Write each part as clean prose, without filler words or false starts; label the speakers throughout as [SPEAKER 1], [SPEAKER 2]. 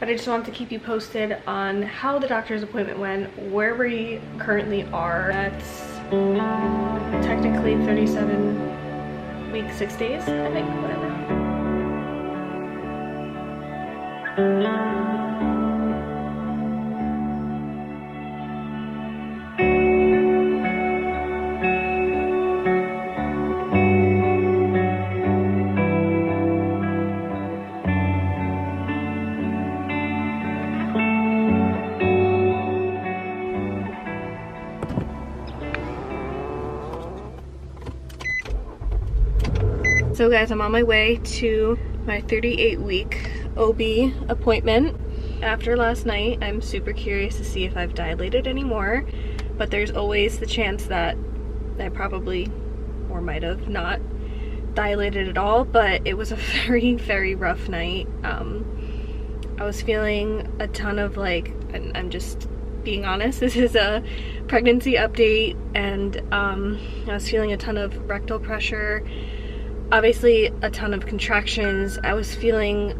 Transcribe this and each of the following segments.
[SPEAKER 1] But I just wanted to keep you posted on how the doctor's appointment went, where we currently are. That's technically 37 weeks, 6 days, I think, whatever. So guys, I'm on my way to my 38-week OB appointment. After last night, I'm super curious to see if I've dilated anymore, but there's always the chance that I probably, or might have, not dilated at all, but it was a very, very rough night. I was feeling a ton of like, and I'm just being honest, this is a pregnancy update, and I was feeling a ton of rectal pressure. Obviously a ton of contractions. I was feeling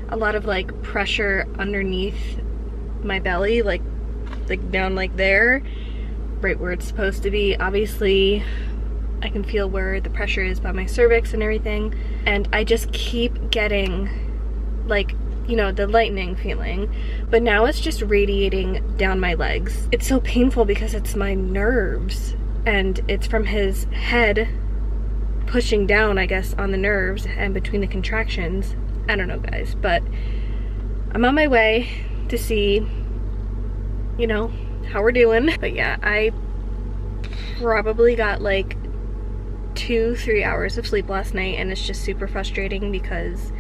[SPEAKER 1] a lot of like pressure underneath my belly, like down like there, right where it's supposed to be. Obviously I can feel where the pressure is by my cervix and everything, and I just keep getting like, you know, the lightning feeling, but now it's just radiating down my legs. It's so painful because it's my nerves, and it's from his head pushing down, I guess, on the nerves and between the contractions. I don't know, guys, but I'm on my way to see, you know, how we're doing. But yeah, I probably got like 2-3 hours of sleep last night, and it's just super frustrating because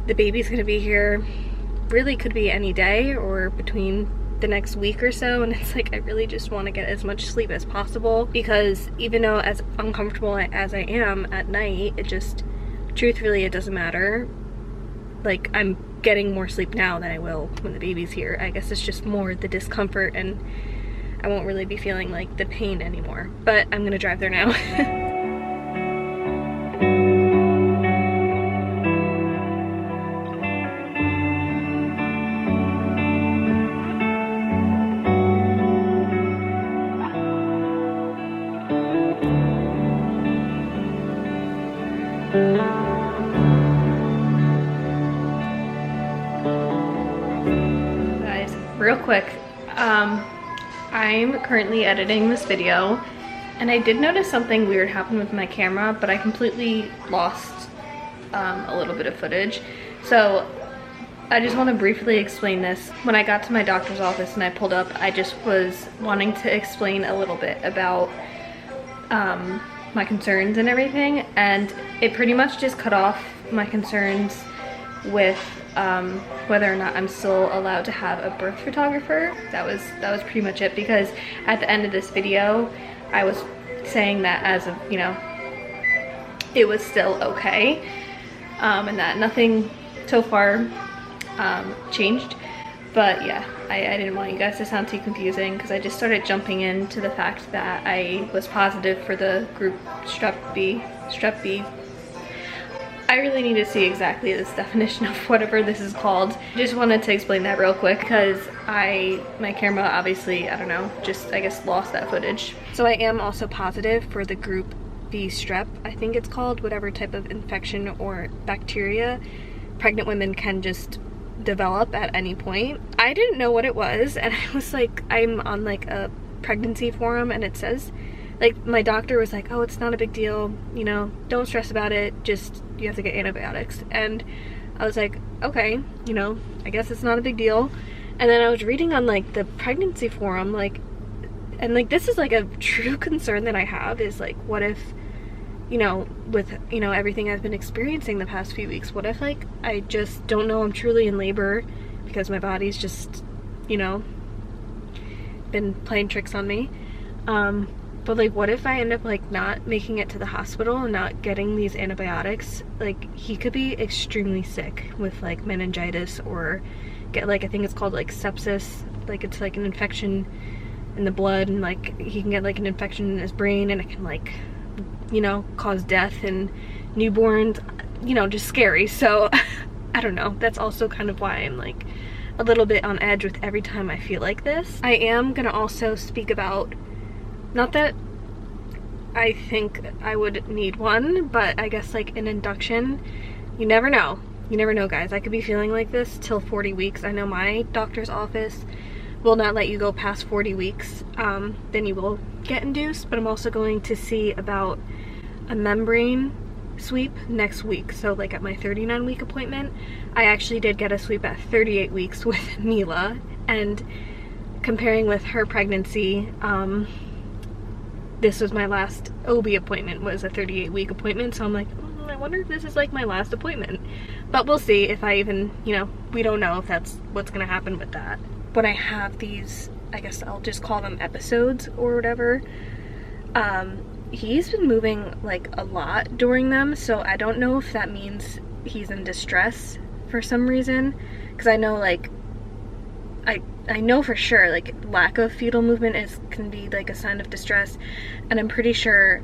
[SPEAKER 1] the baby's gonna be here, really could be any day or between the next week or so, and it's like I really just want to get as much sleep as possible, because even though as uncomfortable as I am at night, it just, truthfully, it doesn't matter. Like, I'm getting more sleep now than I will when the baby's here. I guess it's just more the discomfort, and I won't really be feeling like the pain anymore. But I'm gonna drive there now. Guys, real quick, I'm currently editing this video, and I did notice something weird happened with my camera, but I completely lost a little bit of footage. So I just want to briefly explain this. When I got to my doctor's office and I pulled up, I just was wanting to explain a little bit about my concerns and everything, and it pretty much just cut off my concerns with whether or not I'm still allowed to have a birth photographer. That was pretty much it, because at the end of this video I was saying that as of, you know, it was still okay, and that nothing so far changed. But yeah, I didn't want you guys to sound too confusing, because I just started jumping into the fact that I was positive for the group Strep B. I really need to see exactly this definition of whatever this is called. Just wanted to explain that real quick, because my camera obviously, I don't know, just I guess lost that footage. So I am also positive for the group B strep, I think it's called, whatever type of infection or bacteria pregnant women can just develop at any point. I didn't know what it was, and I was like, I'm on like a pregnancy forum, and it says, like, my doctor was like, oh, it's not a big deal, you know, don't stress about it, just you have to get antibiotics. And I was like, okay, you know, I guess it's not a big deal. And then I was reading on like the pregnancy forum, like, and like this is like a true concern that I have, is like, what if, you know, with, you know, everything I've been experiencing the past few weeks, what if like I just don't know I'm truly in labor because my body's just, you know, been playing tricks on me. But like, what if I end up like not making it to the hospital and not getting these antibiotics? Like, he could be extremely sick with like meningitis, or get like, I think it's called like sepsis, like it's like an infection in the blood, and like he can get like an infection in his brain, and it can like, you know, cause death in newborns, you know, just scary. So I don't know, that's also kind of why I'm like a little bit on edge with every time I feel like this. I am gonna also speak about, not that I think I would need one, but I guess like an induction. You never know. You never know, guys. I could be feeling like this till 40 weeks. I know my doctor's office will not let you go past 40 weeks. Then you will get induced, but I'm also going to see about a membrane sweep next week. So like at my 39-week appointment, I actually did get a sweep at 38 weeks with Mila, and comparing with her pregnancy, this was my last OB appointment, was a 38-week appointment, so I'm like, I wonder if this is like my last appointment. But we'll see if I even, you know, we don't know if that's what's gonna happen with that. When I have these, I guess I'll just call them episodes or whatever, he's been moving like a lot during them, so I don't know if that means he's in distress for some reason, because I know like I know for sure like lack of fetal movement can be like a sign of distress, and I'm pretty sure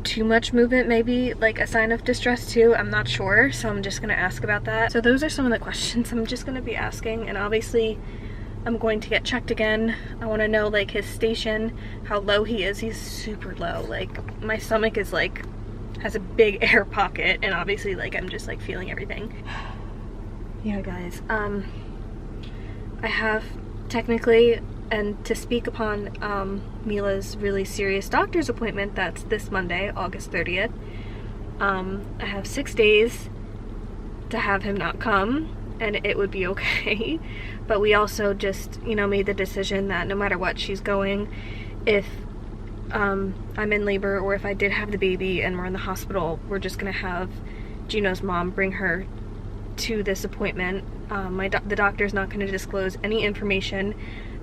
[SPEAKER 1] too much movement may be like a sign of distress too. I'm not sure, so I'm just gonna ask about that. So those are some of the questions I'm just gonna be asking, and obviously I'm going to get checked again. I want to know like his station, how low he is. He's super low. Like my stomach is like, has a big air pocket, and obviously like I'm just like feeling everything. Yeah, guys, I have technically, and to speak upon Mila's really serious doctor's appointment, that's this Monday, August 30th. I have 6 days to have him not come, and it would be okay. But we also just, you know, made the decision that no matter what, she's going. If I'm in labor, or if I did have the baby and we're in the hospital, we're just gonna have Gino's mom bring her to this appointment. The doctor's not going to disclose any information,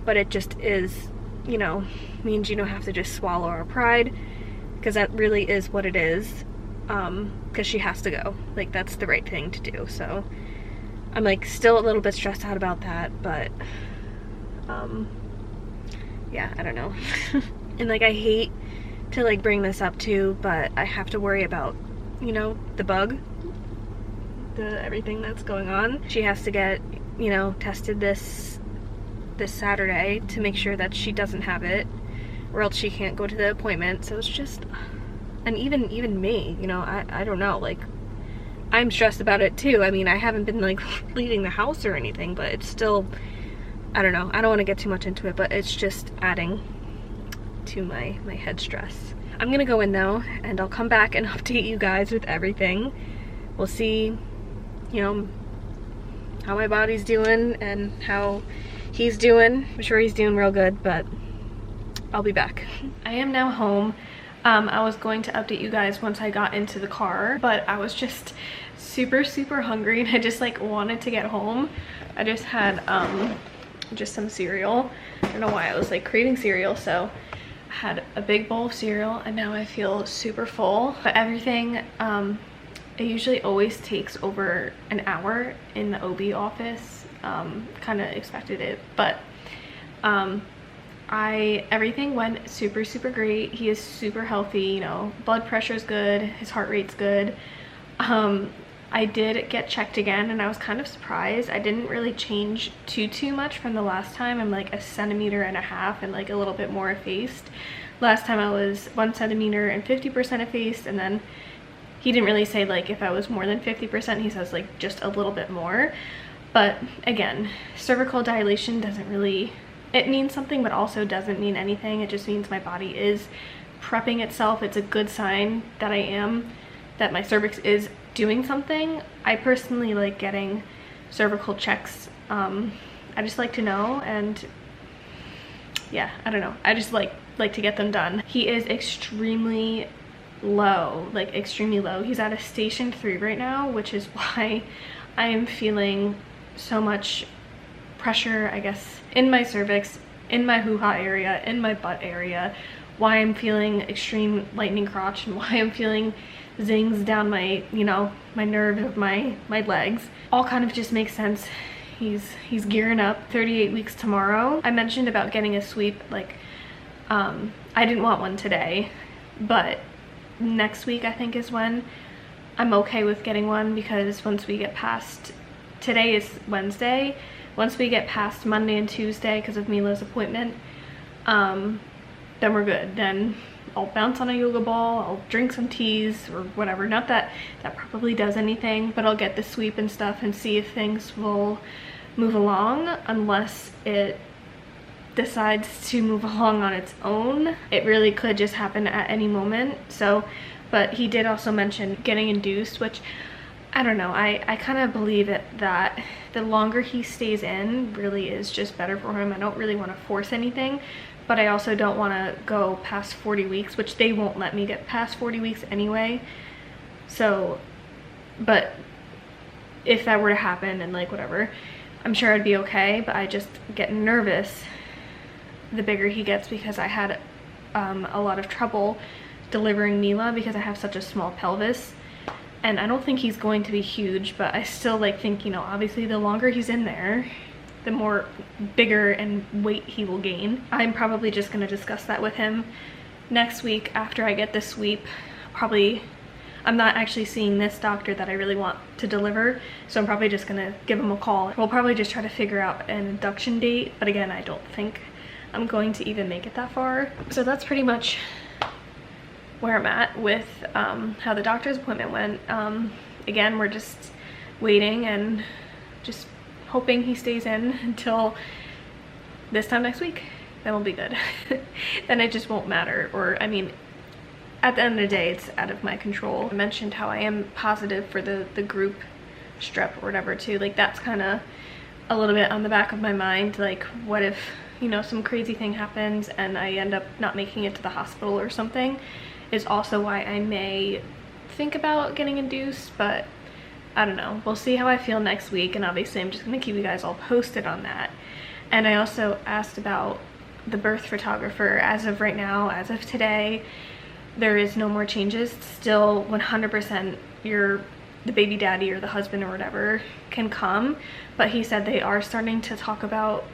[SPEAKER 1] but it just is, you know, me and Gino have to just swallow our pride, because that really is what it is, because she has to go. Like, that's the right thing to do. So I'm like still a little bit stressed out about that, but yeah, I don't know. And like I hate to like bring this up too, but I have to worry about, you know, the bug, everything that's going on. She has to get, you know, tested this Saturday to make sure that she doesn't have it, or else she can't go to the appointment. So it's just, and even me, you know, I don't know, like I'm stressed about it too. I mean, I haven't been like leaving the house or anything, but it's still, I don't know, I don't want to get too much into it, but it's just adding to my head stress. I'm gonna go in though, and I'll come back and update you guys with everything. We'll see, you know, how my body's doing and how he's doing. I'm sure he's doing real good, but I'll be back. I am now home. I was going to update you guys once I got into the car, but I was just super hungry, and I just like wanted to get home. I just had just some cereal. I don't know why I was like craving cereal, so I had a big bowl of cereal, and now I feel super full. But everything, it usually always takes over an hour in the OB office. Kind of expected it, but everything went super great. He is super healthy, you know, blood pressure's good, his heart rate's good. I did get checked again, and I was kind of surprised. I didn't really change too much from the last time. I'm like 1.5 centimeters and like a little bit more effaced. Last time I was 1 centimeter and 50% effaced, and then he didn't really say like if I was more than 50%, he says like just a little bit more. But again, cervical dilation doesn't really, it means something but also doesn't mean anything. It just means my body is prepping itself. It's a good sign that my cervix is doing something. I personally like getting cervical checks. I just like to know, and yeah, I don't know, I just like to get them done. He is extremely low, like extremely low. He's at a station 3 right now, which is why I am feeling so much pressure, I guess, in my cervix, in my hoo-ha area, in my butt area, why I'm feeling extreme lightning crotch, and why I'm feeling zings down my, you know, my nerve of my legs. All kind of just makes sense. He's gearing up. 38 weeks tomorrow. I mentioned about getting a sweep, like I didn't want one today, but next week I think is when I'm okay with getting one, because once we get past, today is Wednesday, once we get past Monday and Tuesday because of Mila's appointment, then we're good. Then I'll bounce on a yoga ball, I'll drink some teas or whatever. Not that that probably does anything, but I'll get the sweep and stuff and see if things will move along, unless it decides to move along on its own. It really could just happen at any moment. So, but he did also mention getting induced, which I don't know, I kind of believe that the longer he stays in really is just better for him. I don't really want to force anything, but I also don't want to go past 40 weeks, which they won't let me get past 40 weeks anyway. So, but if that were to happen and like whatever, I'm sure I'd be okay, but I just get nervous the bigger he gets, because I had a lot of trouble delivering Mila because I have such a small pelvis. And I don't think he's going to be huge, but I still like think, you know, obviously the longer he's in there, the more bigger and weight he will gain. I'm probably just going to discuss that with him next week after I get the sweep. Probably, I'm not actually seeing this doctor that I really want to deliver, so I'm probably just going to give him a call. We'll probably just try to figure out an induction date, but again, I don't think I'm going to even make it that far. So that's pretty much where I'm at with how the doctor's appointment went. Again, we're just waiting and just hoping he stays in until this time next week. Then we'll be good. Then it just won't matter. Or, I mean, at the end of the day, it's out of my control. I mentioned how I am positive for the group strep or whatever too. Like, that's kind of a little bit on the back of my mind. Like, what if, you know, some crazy thing happens and I end up not making it to the hospital or something, is also why I may think about getting induced, but I don't know. We'll see how I feel next week, and obviously I'm just gonna keep you guys all posted on that. And I also asked about the birth photographer. As of right now, as of today, there is no more changes. Still 100% the baby daddy or the husband or whatever can come, but he said they are starting to talk about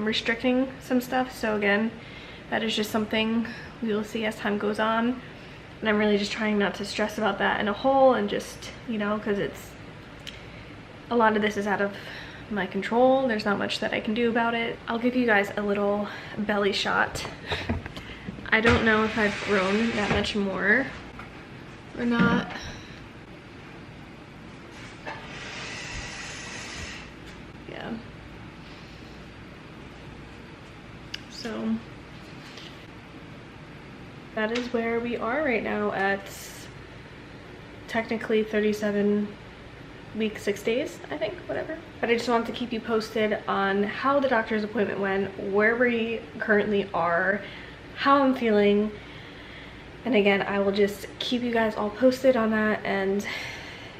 [SPEAKER 1] restricting some stuff. So again, that is just something we will see as time goes on. And I'm really just trying not to stress about that in a whole, and just, you know, because it's, a lot of this is out of my control. There's not much that I can do about it. I'll give you guys a little belly shot. I don't know if I've grown that much more or not. Yeah. So that is where we are right now, at technically 37 weeks, 6 days, I think, whatever. But I just wanted to keep you posted on how the doctor's appointment went, where we currently are, how I'm feeling. And again, I will just keep you guys all posted on that. And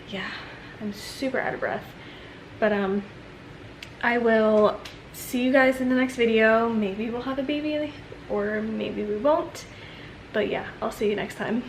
[SPEAKER 1] yeah, I'm super out of breath. But I will see you guys in the next video. Maybe we'll have a baby or maybe we won't. But yeah, I'll see you next time.